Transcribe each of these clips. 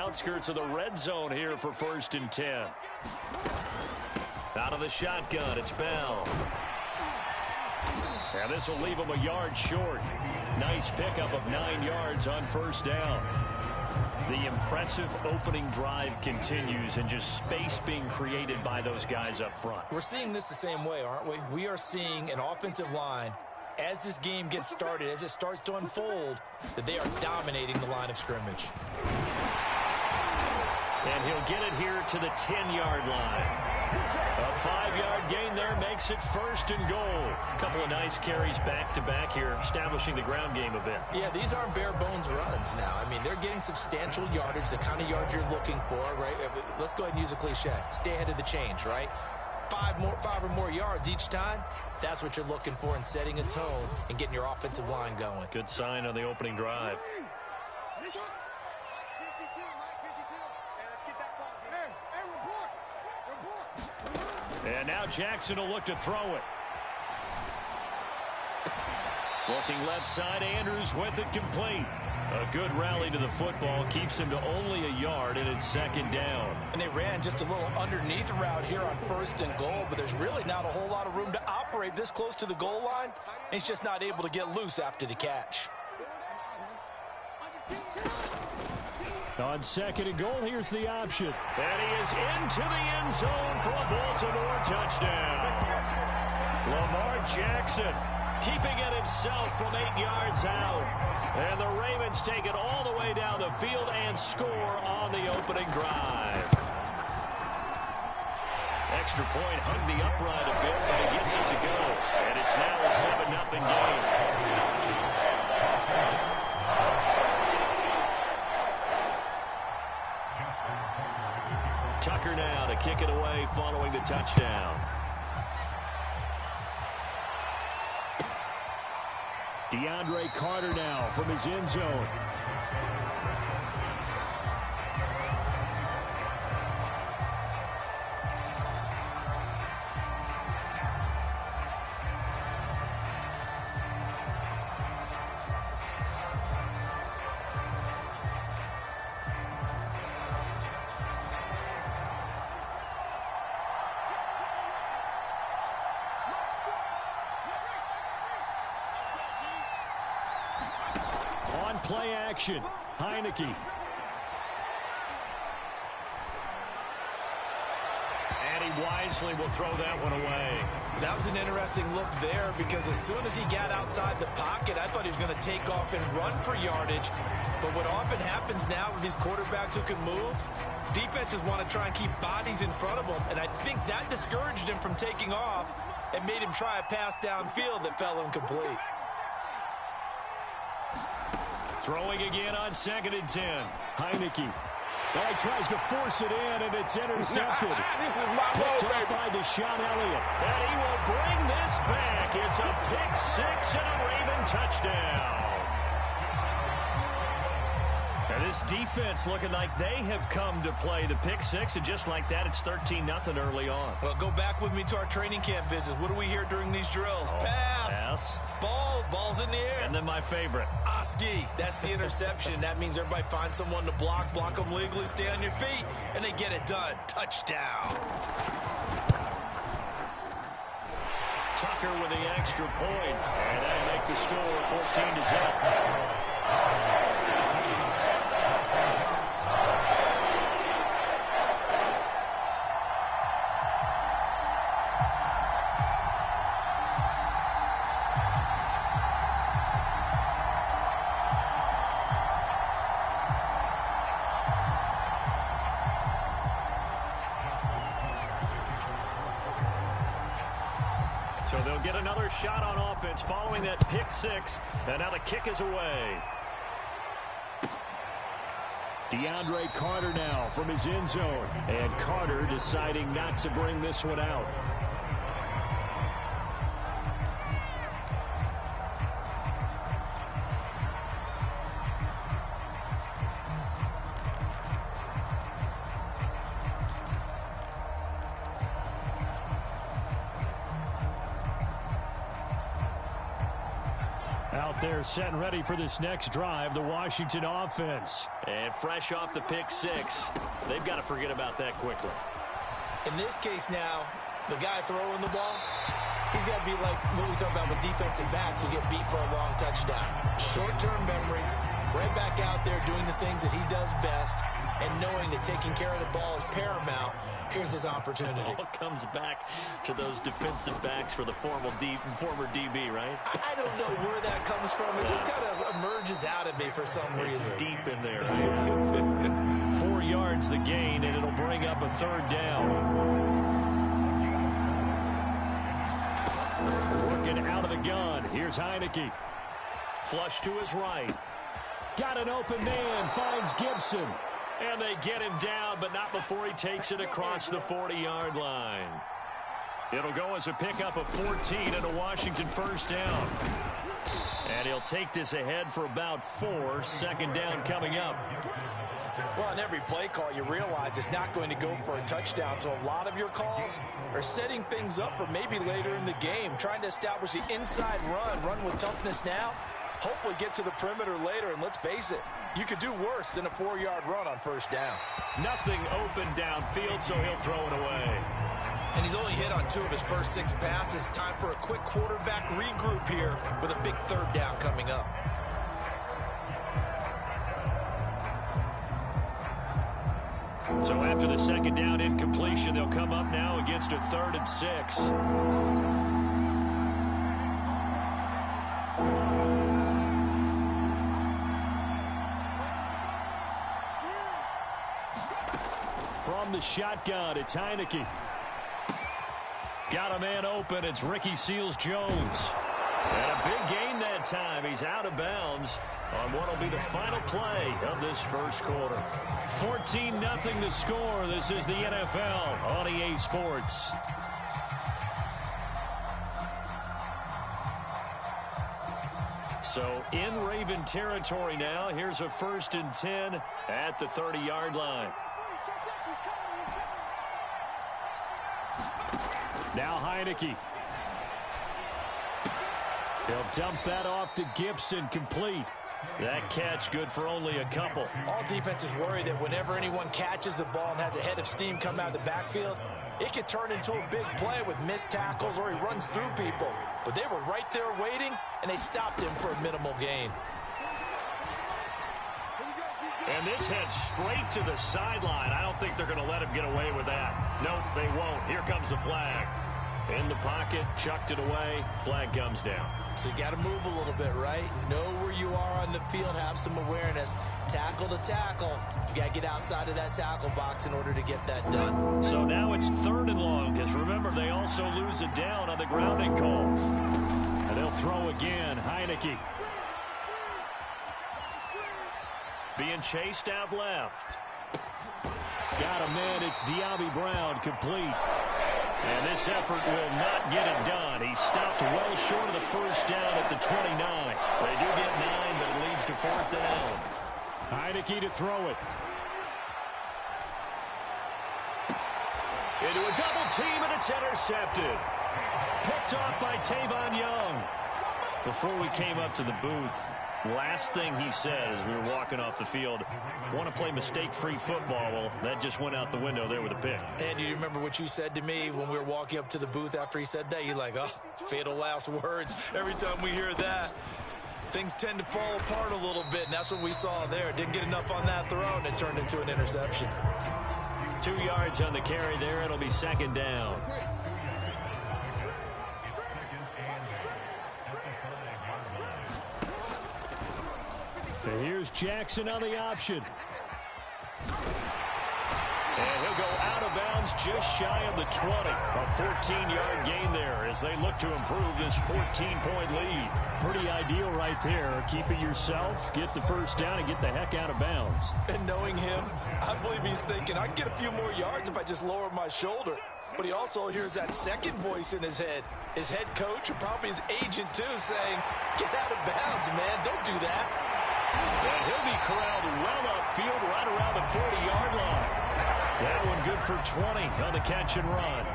outskirts of the red zone here for 1st and 10. Out of the shotgun, it's Bell. And this will leave him a yard short. Nice pickup of 9 yards on 1st down. The impressive opening drive continues, and just space being created by those guys up front. We're seeing this the same way, aren't we? We are seeing an offensive line, as this game gets started, as it starts to unfold, that they are dominating the line of scrimmage. And he'll get it here to the 10-yard line. A 5-yard gain there makes it 1st and goal. A couple of nice carries back-to-back here, establishing the ground game a bit. Yeah, these aren't bare-bones runs now. I mean, they're getting substantial yardage, the kind of yards you're looking for, right? Let's go ahead and use a cliche. Stay ahead of the change, right? 5 or more yards each time. That's what you're looking for in setting a tone and getting your offensive line going. Good sign on the opening drive. And now Jackson will look to throw it. Looking left side, Andrews with it complete. A good rally to the football keeps him to only a yard, and it's 2nd down. And they ran just a little underneath route here on 1st and goal, but there's really not a whole lot of room to operate this close to the goal line. He's just not able to get loose after the catch. On 2nd and goal, here's the option. And he is into the end zone for a Baltimore touchdown. Lamar Jackson keeping it himself from 8 yards out. And the Ravens take it all the way down the field and score on the opening drive. Extra point hung the upright a bit, but he gets it to go. And it's now a 7-0 game. Tucker now to kick it away following the touchdown. DeAndre Carter now from his end zone. Play action. Heineke. And he wisely will throw that one away. That was an interesting look there, because as soon as he got outside the pocket, I thought he was going to take off and run for yardage. But what often happens now with these quarterbacks who can move, defenses want to try and keep bodies in front of them. And I think that discouraged him from taking off and made him try a pass downfield that fell incomplete. Throwing again on 2nd and 10. Heineke. Well, he tries to force it in, and it's intercepted. Picked up by Deshaun Elliott. And he will bring this back. It's a pick 6 and a Raven touchdown. And this defense looking like they have come to play the pick 6, and just like that, it's 13-0 early on. Well, go back with me to our training camp visits. What do we hear during these drills? Pass. Ball's in the air. And then my favorite. Oski. That's the interception. That means everybody finds someone to block them legally, stay on your feet, and they get it done. Touchdown. Tucker with the extra point, and they make the score 14-0. So they'll get another shot on offense following that pick 6. And now the kick is away. DeAndre Carter now from his end zone. And Carter deciding not to bring this one out. Out there set and ready for this next drive, the Washington offense. And fresh off the pick six, they've got to forget about that quickly. In this case now, the guy throwing the ball, he's got to be like what we talk about with defensive backs who get beat for a long touchdown. Short-term memory, right back out there doing the things that he does best, and knowing that taking care of the ball is paramount. Here's his opportunity. It all comes back to those defensive backs for the former DB, right? I don't know where that comes from. It just kind of emerges out of me for some reason. It's deep in there. 4 yards the gain, and it'll bring up a third down. Working out of the gun. Here's Heineke. Flush to his right. Got an open man. Finds Gibson. And they get him down, but not before he takes it across the 40-yard line. It'll go as a pickup of 14 and a Washington first down. And he'll take this ahead for about 4. Second down coming up. Well, on every play call, you realize it's not going to go for a touchdown. So a lot of your calls are setting things up for maybe later in the game, trying to establish the inside run with toughness now. Hopefully get to the perimeter later, and let's face it, you could do worse than a 4-yard run on first down. Nothing open downfield, so he'll throw it away. And he's only hit on 2 of his first 6 passes. Time for a quick quarterback regroup here with a big third down coming up. So after the second down incompletion, they'll come up now against a 3rd and 6. From the shotgun, it's Heineke. Got a man open. It's Ricky Seals-Jones. And a big gain that time. He's out of bounds on what will be the final play of this first quarter. 14-0 the score. This is the NFL on EA Sports. So in Raven territory now. Here's a 1st and 10 at the 30-yard line. Now Heineke. He'll dump that off to Gibson, complete. That catch good for only a couple. All defenses worry that whenever anyone catches the ball and has a head of steam come out of the backfield, it could turn into a big play with missed tackles or he runs through people. But they were right there waiting, and they stopped him for a minimal gain. And this heads straight to the sideline. I don't think they're going to let him get away with that. Nope, they won't. Here comes the flag. In the pocket, chucked it away, flag comes down. So you got to move a little bit, right? Know where you are on the field, have some awareness. Tackle to tackle. You got to get outside of that tackle box in order to get that done. So now it's 3rd and long, because remember, they also lose it down on the grounding call. And they'll throw again, Heineke. Being chased out left. Got a man, it's Diaby Brown, complete. And this effort will not get it done. He stopped well short of the first down at the 29. They do get 9, but it leads to 4th down. Heineke to throw it. Into a double team, and it's intercepted. Picked off by Tavon Young. Before we came up to the booth, last thing he said as we were walking off the field, want to play mistake-free football. Well, that just went out the window there with a pick. And do you remember what you said to me when we were walking up to the booth after he said that? You're like, oh, fatal last words. Every time we hear that, things tend to fall apart a little bit, and that's what we saw there. Didn't get enough on that throw, and it turned into an interception. 2 yards on the carry there. It'll be 2nd down. So here's Jackson on the option. And he'll go out of bounds just shy of the 20. A 14-yard gain there as they look to improve this 14-point lead. Pretty ideal right there. Keep it yourself, get the first down, and get the heck out of bounds. And knowing him, I believe he's thinking, I can get a few more yards if I just lower my shoulder. But he also hears that second voice in his head. His head coach, and probably his agent too, saying, get out of bounds, man. Don't do that. And he'll be corralled well upfield right around the 40-yard line. That one good for 20 on the catch and run.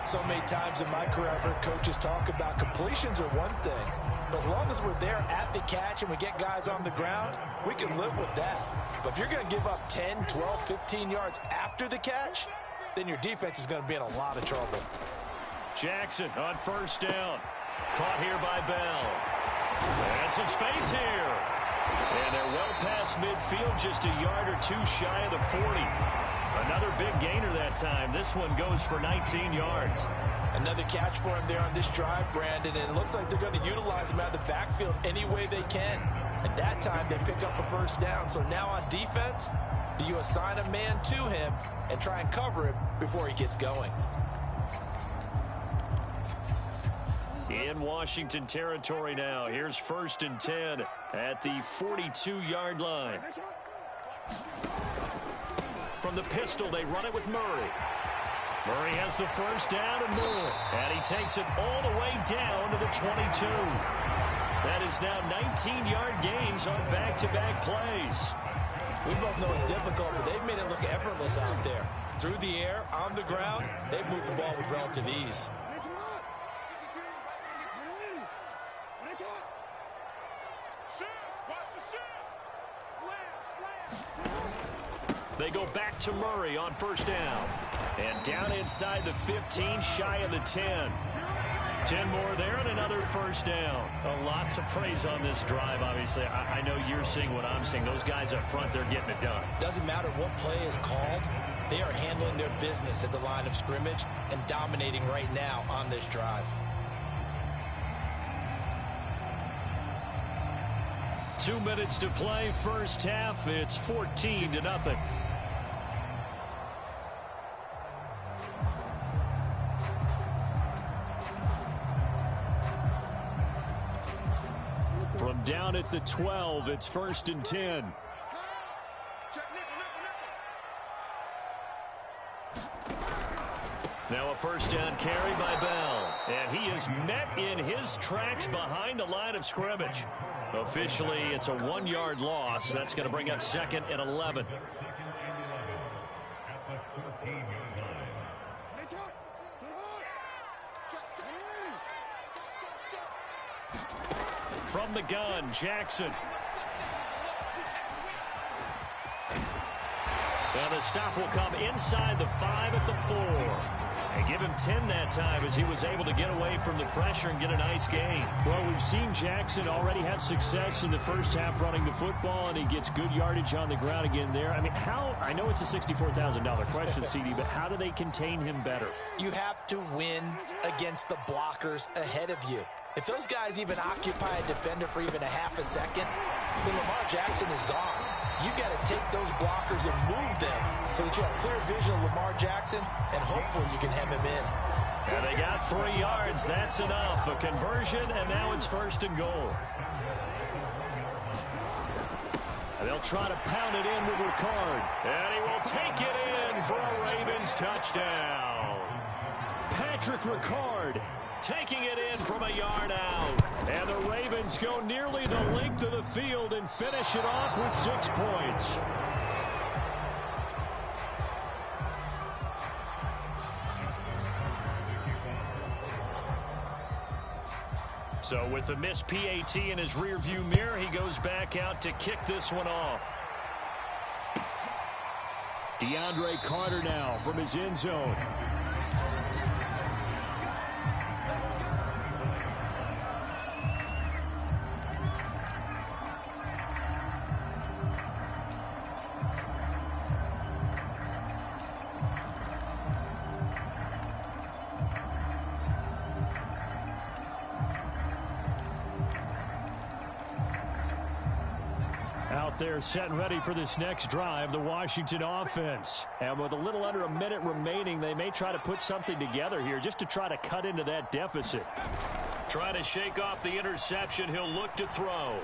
So many times in my career, I've heard coaches talk about completions are one thing, But as long as we're there at the catch and we get guys on the ground, we can live with that. But if you're going to give up 10, 12, 15 yards after the catch, then your defense is going to be in a lot of trouble. Jackson on first down. Caught here by Bell. And some space here. And they're well past midfield, just a yard or two shy of the 40. Another big gainer that time. This one goes for 19 yards. Another catch for him there on this drive, Brandon, and it looks like they're going to utilize him out of the backfield any way they can. At that time, they pick up a first down. So now on defense, do you assign a man to him and try and cover him before he gets going? In Washington territory now. Here's 1st and 10 at the 42-yard line. From the pistol, they run it with Murray. Murray has the first down and more. And he takes it all the way down to the 22. That is now 19-yard gains on back-to-back plays. We both know it's difficult, but they've made it look effortless out there. Through the air, on the ground, they've moved the ball with relative ease. They go back to Murray on first down. And down inside the 15, shy of the 10. 10 more there and another first down. A lot to praise on this drive, obviously. I know you're seeing what I'm seeing. Those guys up front, they're getting it done. Doesn't matter what play is called. They are handling their business at the line of scrimmage and dominating right now on this drive. 2 minutes to play, first half. It's 14-0. From down at the 12, it's 1st and 10. Now a first down carry by Bell. And he is met in his tracks behind the line of scrimmage. Officially, it's a 1-yard loss. That's going to bring up 2nd and 11. From the gun, Jackson. And the stop will come inside the 5 at the 4. They give him 10 that time as he was able to get away from the pressure and get a nice gain. Well, we've seen Jackson already have success in the first half running the football, and he gets good yardage on the ground again there. I mean, I know it's a $64,000 question, CD, but how do they contain him better? You have to win against the blockers ahead of you. If those guys even occupy a defender for even a half a second, then Lamar Jackson is gone. You got to take those blockers and move them so that you have clear vision of Lamar Jackson, and hopefully you can hem him in. And they got 3 yards. That's enough. A conversion, and now it's 1st and goal. And they'll try to pound it in with Ricard. And he will take it in for a Ravens touchdown. Patrick Ricard taking it in from a yard out. And the Ravens go nearly the length of the field and finish it off with 6 points. So with the missed PAT in his rearview mirror, he goes back out to kick this one off. DeAndre Carter now from his end zone. They're set and ready for this next drive, the Washington offense. And with a little under a minute remaining, they may try to put something together here just to try to cut into that deficit. Try to shake off the interception. He'll look to throw.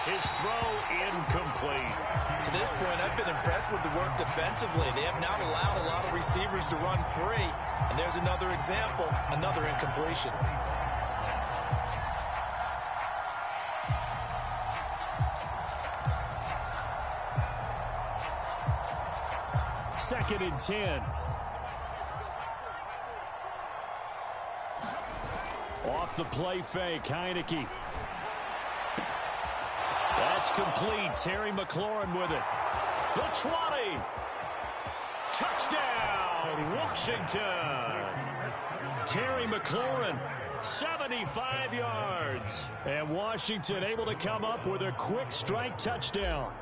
His throw incomplete. To this point, I've been impressed with the work defensively. They have not allowed a lot of receivers to run free. And there's another example, another incompletion. 2nd and 10. Off the play fake, Heineke. That's complete. Terry McLaurin with it. The 20. Touchdown, Washington. Terry McLaurin, 75 yards. And Washington able to come up with a quick strike touchdown.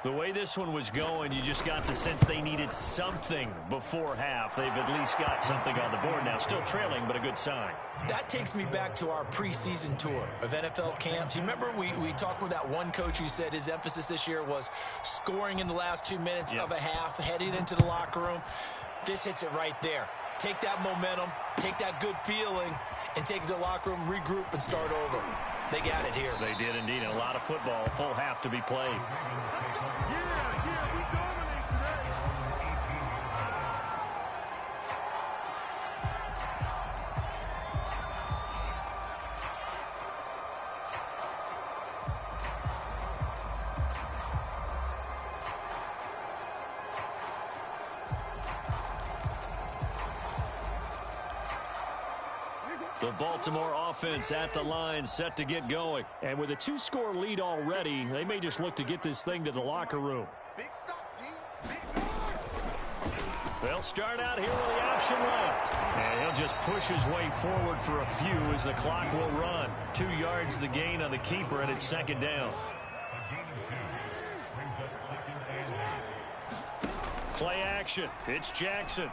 The way this one was going, you just got the sense they needed something before half. They've at least got something on the board now. Still trailing, but a good sign. That takes me back to our preseason tour of NFL camps. You remember we talked with that one coach who said his emphasis this year was scoring in the last 2 minutes of a half, heading into the locker room. This hits it right there. Take that momentum, take that good feeling, and take it to the locker room, regroup, and start over. They got it here. They did indeed. A lot of football, full half to be played. The Baltimore offense at the line, set to get going. And with a 2-score lead already, they may just look to get this thing to the locker room. They'll start out here with the option left. And he'll just push his way forward for a few as the clock will run. 2 yards the gain on the keeper, and it's 2nd down. Play action. It's Jackson.